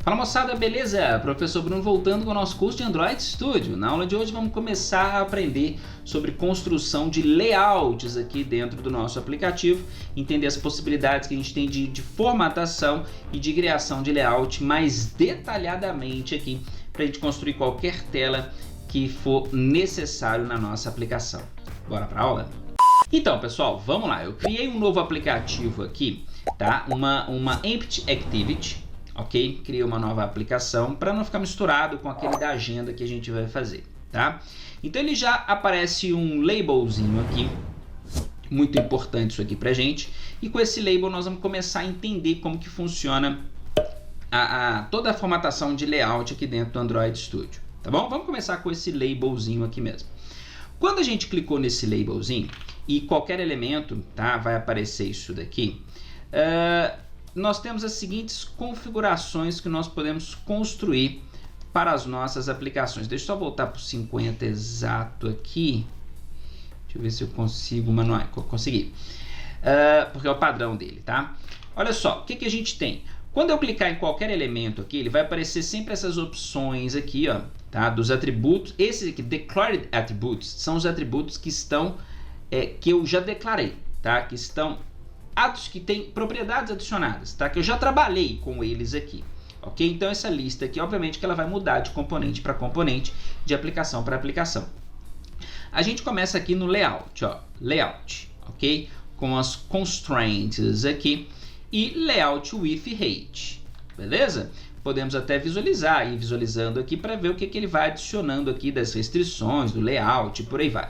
Fala moçada, beleza? Professor Bruno voltando com o nosso curso de Android Studio. Na aula de hoje vamos começar a aprender sobre construção de layouts aqui dentro do nosso aplicativo, entender as possibilidades que a gente tem de formatação e de criação de layout mais detalhadamente aqui para a gente construir qualquer tela que for necessário na nossa aplicação. Bora para a aula? Então pessoal, vamos lá. Eu criei um novo aplicativo aqui, tá? Uma Empty Activity. Ok? Criei uma nova aplicação para não ficar misturado com aquele da agenda que a gente vai fazer, tá? Então ele já aparece um labelzinho aqui, muito importante isso aqui pra gente, e com esse label nós vamos começar a entender como que funciona toda a formatação de layout aqui dentro do Android Studio, tá bom? Vamos começar com esse labelzinho aqui mesmo. Quando a gente clicou nesse labelzinho, e qualquer elemento, tá, vai aparecer isso daqui, nós temos as seguintes configurações que nós podemos construir para as nossas aplicações. Deixa eu só voltar para o 50 exato aqui. Deixa eu ver se eu consigo manual. Consegui. Porque é o padrão dele, tá? Olha só, o que a gente tem? Quando eu clicar em qualquer elemento aqui, ele vai aparecer sempre essas opções aqui, ó, tá? Dos atributos. Esses aqui, Declared Attributes, são os atributos que estão, que eu já declarei, tá? Que estão que tem propriedades adicionadas, tá? Que eu já trabalhei com eles aqui, ok? Então essa lista aqui, obviamente que ela vai mudar de componente para componente, de aplicação para aplicação. A gente começa aqui no layout, ó, layout, ok? Com as constraints aqui e layout with height, beleza? Podemos até visualizar, ir visualizando aqui para ver o que ele vai adicionando aqui das restrições, do layout e por aí vai.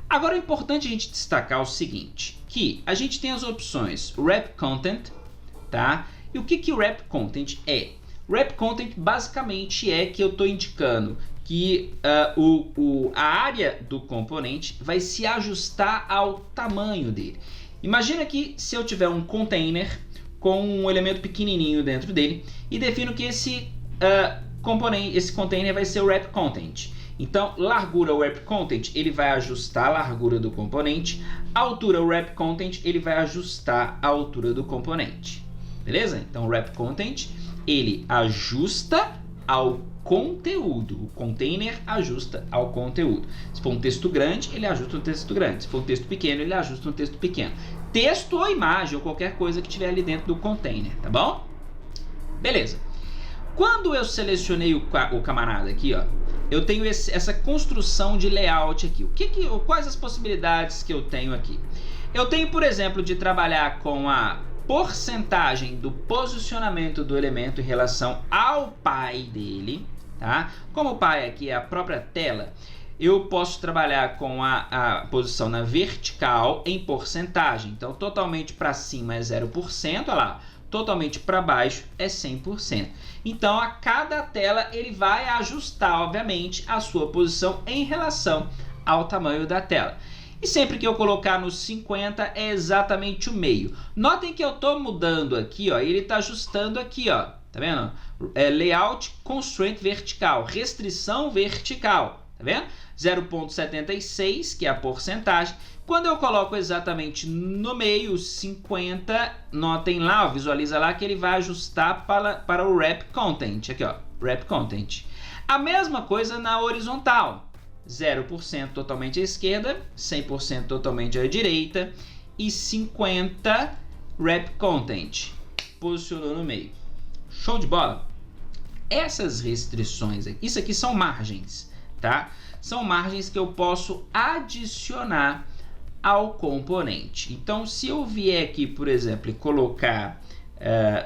Agora é importante a gente destacar o seguinte, que a gente tem as opções Wrap Content, tá? E o que o Wrap Content é? Wrap Content basicamente é que eu estou indicando que a área do componente vai se ajustar ao tamanho dele. Imagina que se eu tiver um container com um elemento pequenininho dentro dele e defino que esse container vai ser o Wrap Content. Então, largura Wrap Content, ele vai ajustar a largura do componente. Altura Wrap Content, ele vai ajustar a altura do componente. Beleza? Então, Wrap Content, ele ajusta ao conteúdo. O container ajusta ao conteúdo. Se for um texto grande, ele ajusta um texto grande. Se for um texto pequeno, ele ajusta um texto pequeno. Texto ou imagem, ou qualquer coisa que tiver ali dentro do container, tá bom? Beleza. Quando eu selecionei o camarada aqui, ó, eu tenho essa construção de layout aqui. Quais as possibilidades que eu tenho aqui? Eu tenho, por exemplo, de trabalhar com a porcentagem do posicionamento do elemento em relação ao pai dele, tá? Como o pai aqui é a própria tela, eu posso trabalhar com a posição na vertical em porcentagem. Então, totalmente para cima é 0%, olha lá. Totalmente para baixo é 100%. Então, a cada tela ele vai ajustar, obviamente, a sua posição em relação ao tamanho da tela. E sempre que eu colocar no 50 é exatamente o meio. Notem que eu estou mudando aqui, ó, ele está ajustando aqui, ó, tá vendo? Layout Constraint Vertical, restrição vertical, tá vendo? 0,76, que é a porcentagem. Quando eu coloco exatamente no meio, 50, notem lá, ó, visualiza lá que ele vai ajustar para o Wrap Content, aqui ó, Wrap Content. A mesma coisa na horizontal, 0% totalmente à esquerda, 100% totalmente à direita e 50 Wrap Content, posicionou no meio. Show de bola? Essas restrições, isso aqui são margens, tá? São margens que eu posso adicionar ao componente. Então, se eu vier aqui, por exemplo, e colocar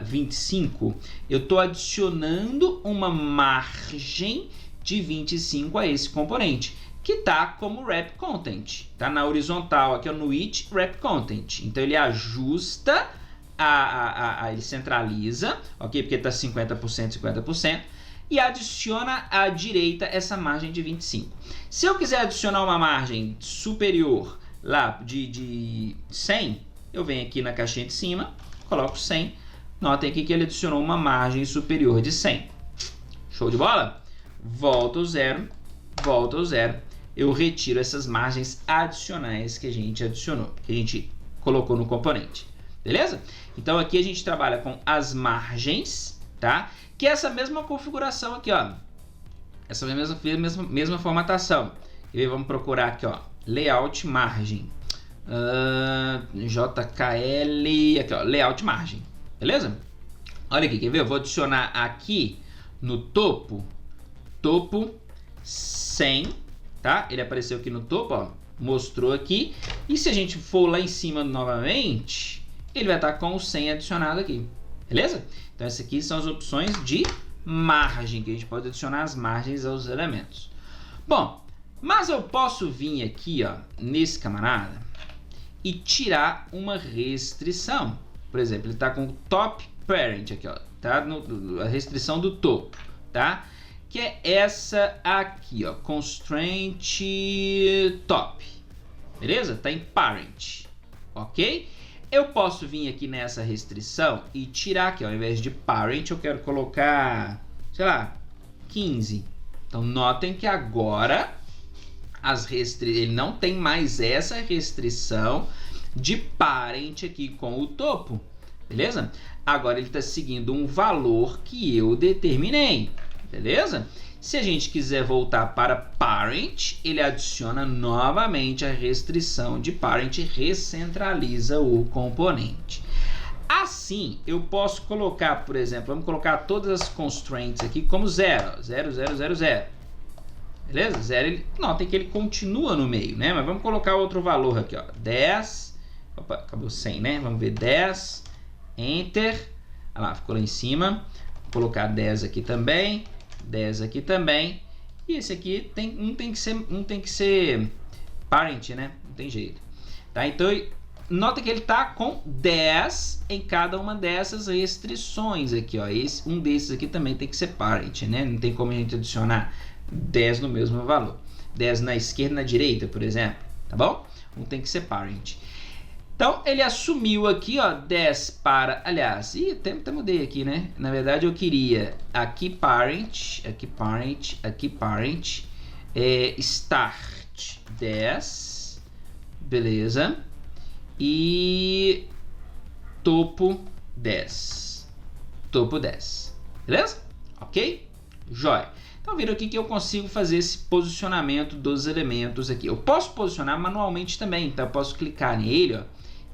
25, eu estou adicionando uma margem de 25 a esse componente, que está como Wrap Content. Está na horizontal, aqui no Each Wrap Content. Então, ele ajusta, ele centraliza, ok? Porque está 50%, 50%. E adiciona à direita essa margem de 25. Se eu quiser adicionar uma margem superior lá de 100, eu venho aqui na caixinha de cima, coloco 100, notem aqui que ele adicionou uma margem superior de 100. Show de bola? Volta ao zero, eu retiro essas margens adicionais que a gente adicionou, que a gente colocou no componente, beleza? Então aqui a gente trabalha com as margens, tá? que é essa mesma configuração aqui, ó. Essa mesma formatação. E aí vamos procurar aqui, ó, layout margem. JKL, aqui ó, layout margem, beleza? Olha aqui, quer ver? Eu vou adicionar aqui no topo 100, tá? Ele apareceu aqui no topo, ó, mostrou aqui. E se a gente for lá em cima novamente, ele vai estar com o 100 adicionado aqui, beleza? Então essas aqui são as opções de margem, que a gente pode adicionar as margens aos elementos. Bom, mas eu posso vir aqui, ó, nesse camarada e tirar uma restrição. Por exemplo, ele está com o top parent aqui, ó, tá? A restrição do topo, tá? Que é essa aqui, ó, constraint top, beleza? Tá em parent, ok? Eu posso vir aqui nessa restrição e tirar aqui, ó, ao invés de parent, eu quero colocar, sei lá, 15. Então, notem que agora ele não tem mais essa restrição de parent aqui com o topo, beleza? Agora ele está seguindo um valor que eu determinei, beleza? Se a gente quiser voltar para parent, ele adiciona novamente a restrição de parent e recentraliza o componente. Assim, eu posso colocar, por exemplo, vamos colocar todas as constraints aqui como 0, 0, 0, 0, 0. Beleza? 0, notem que ele continua no meio, né? Mas vamos colocar outro valor aqui, ó. 10. Opa, acabou 100, né? Vamos ver 10. Enter. Olha lá, ficou lá em cima. Vou colocar 10 aqui também. 10 aqui também. E esse aqui um tem que ser parent, né? Não tem jeito. Tá? Então, nota que ele tá com 10 em cada uma dessas restrições aqui, ó. Um desses aqui também tem que ser parent, né? Não tem como a gente adicionar 10 no mesmo valor. 10 na esquerda e na direita, por exemplo, tá bom? Um tem que ser parent. Então, ele assumiu aqui, ó, 10 para... Aliás, até mudei aqui, né? Na verdade, eu queria aqui parent, start 10, beleza? E topo 10, beleza? Ok? Jóia. Então, viram aqui que eu consigo fazer esse posicionamento dos elementos aqui. Eu posso posicionar manualmente também, então eu posso clicar nele, ó,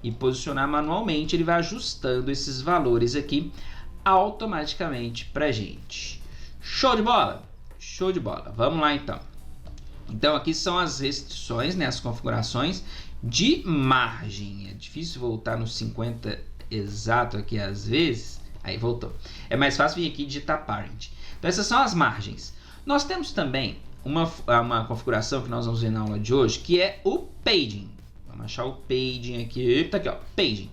e posicionar manualmente. Ele vai ajustando esses valores aqui automaticamente pra gente. Show de bola? Show de bola. Vamos lá, então. Então, aqui são as restrições, né, as configurações de margem. É difícil voltar no 50 exato aqui às vezes. Aí, voltou. É mais fácil vir aqui e digitar parent. Então, essas são as margens. Nós temos também uma configuração que nós vamos ver na aula de hoje, que é o paging. Vamos achar o paging aqui. Tá aqui, ó, paging.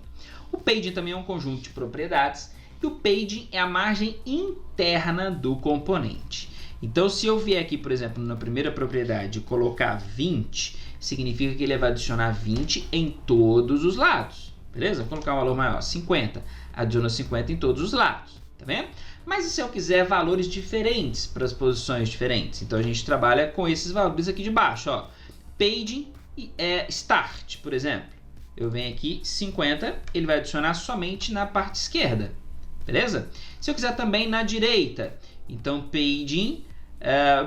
O paging também é um conjunto de propriedades, e o paging é a margem interna do componente. Então, se eu vier aqui, por exemplo, na primeira propriedade, colocar 20, significa que ele vai adicionar 20 em todos os lados. Beleza? Vou colocar um valor maior, 50. Adiciona 50 em todos os lados. Tá vendo? Mas e se eu quiser valores diferentes para as posições diferentes? Então a gente trabalha com esses valores aqui de baixo, ó. Paging e start, por exemplo. Eu venho aqui 50, ele vai adicionar somente na parte esquerda, beleza? Se eu quiser também na direita, então paging,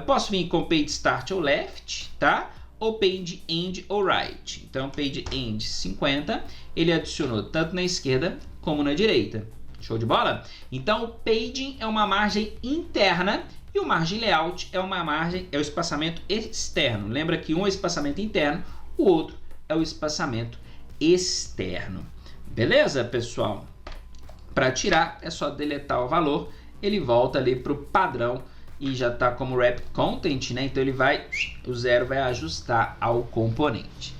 posso vir com page start ou left, tá? Ou page end ou right. Então page end 50, ele adicionou tanto na esquerda como na direita. Show de bola? Então, o paging é uma margem interna e o margem layout é o espaçamento externo. Lembra que um é o espaçamento interno, o outro é o espaçamento externo. Beleza, pessoal? Para tirar, é só deletar o valor, ele volta ali para o padrão e já está como wrap content, né? Então, o 0 vai ajustar ao componente.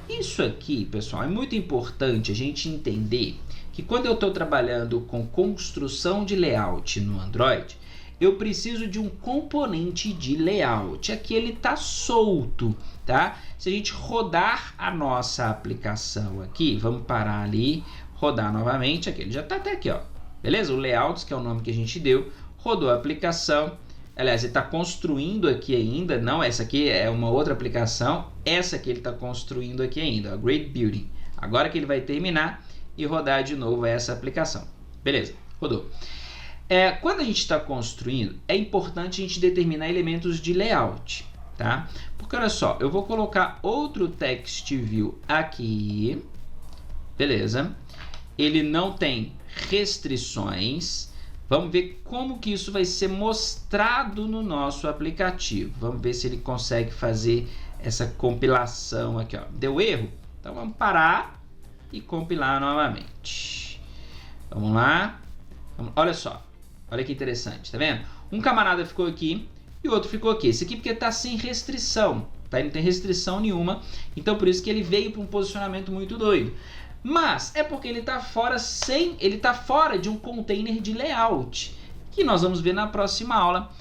Isso aqui, pessoal, é muito importante a gente entender que quando eu estou trabalhando com construção de layout no Android, eu preciso de um componente de layout. Aqui ele está solto, tá? Se a gente rodar a nossa aplicação aqui, vamos parar ali, rodar novamente, aqui ele já está até aqui, ó. Beleza? O layouts, que é o nome que a gente deu, rodou a aplicação. Aliás, ele está construindo aqui ainda, não, essa aqui é uma outra aplicação, essa aqui ele está construindo aqui ainda, ó, Great Building. Agora que ele vai terminar e rodar de novo essa aplicação. Beleza, rodou. Quando a gente está construindo, é importante a gente determinar elementos de layout, tá? Porque olha só, eu vou colocar outro text view aqui, beleza? Ele não tem restrições. Vamos ver como que isso vai ser mostrado no nosso aplicativo. Vamos ver se ele consegue fazer essa compilação aqui, ó. Deu erro? Então vamos parar e compilar novamente. Vamos lá. Olha só. Olha que interessante, tá vendo? Um camarada ficou aqui e o outro ficou aqui. Esse aqui porque está sem restrição, tá? Ele não tem restrição nenhuma, então por isso que ele veio para um posicionamento muito doido. Mas é porque ele está fora de um container de layout, que nós vamos ver na próxima aula,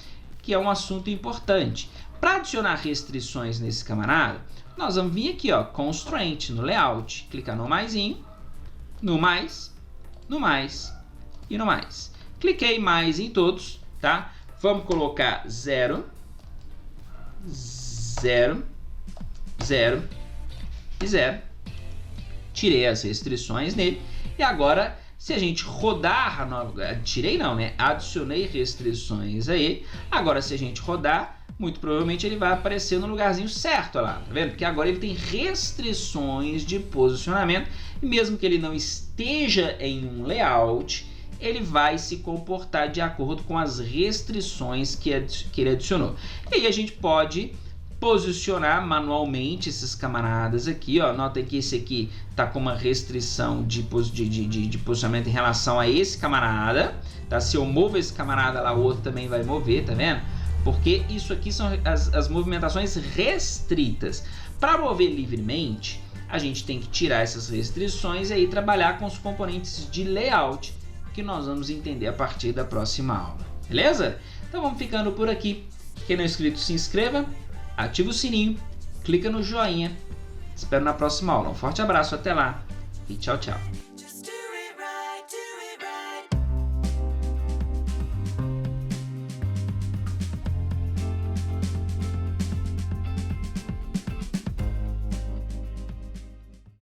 que é um assunto importante. Para adicionar restrições nesse camarada, nós vamos vir aqui, ó, constraint no layout, clicar no maisinho, no mais, no mais e no mais. Cliquei mais em todos, tá? Vamos colocar 0, 0, 0 e 0. Tirei as restrições nele. E agora, se a gente rodar, adicionei restrições aí. Agora, se a gente rodar, muito provavelmente ele vai aparecer no lugarzinho certo, olha lá, tá vendo? Porque agora ele tem restrições de posicionamento. E mesmo que ele não esteja em um layout, ele vai se comportar de acordo com as restrições que ele adicionou. E aí a gente pode posicionar manualmente esses camaradas aqui, ó. Notem que esse aqui tá com uma restrição de posicionamento em relação a esse camarada, tá? Se eu movo esse camarada lá, o outro também vai mover, tá vendo? Porque isso aqui são as movimentações restritas. Para mover livremente, a gente tem que tirar essas restrições e aí trabalhar com os componentes de layout, que nós vamos entender a partir da próxima aula, beleza? Então vamos ficando por aqui. Quem não é inscrito, se inscreva, ativa o sininho, clica no joinha. Espero na próxima aula. Um forte abraço, até lá e tchau, tchau.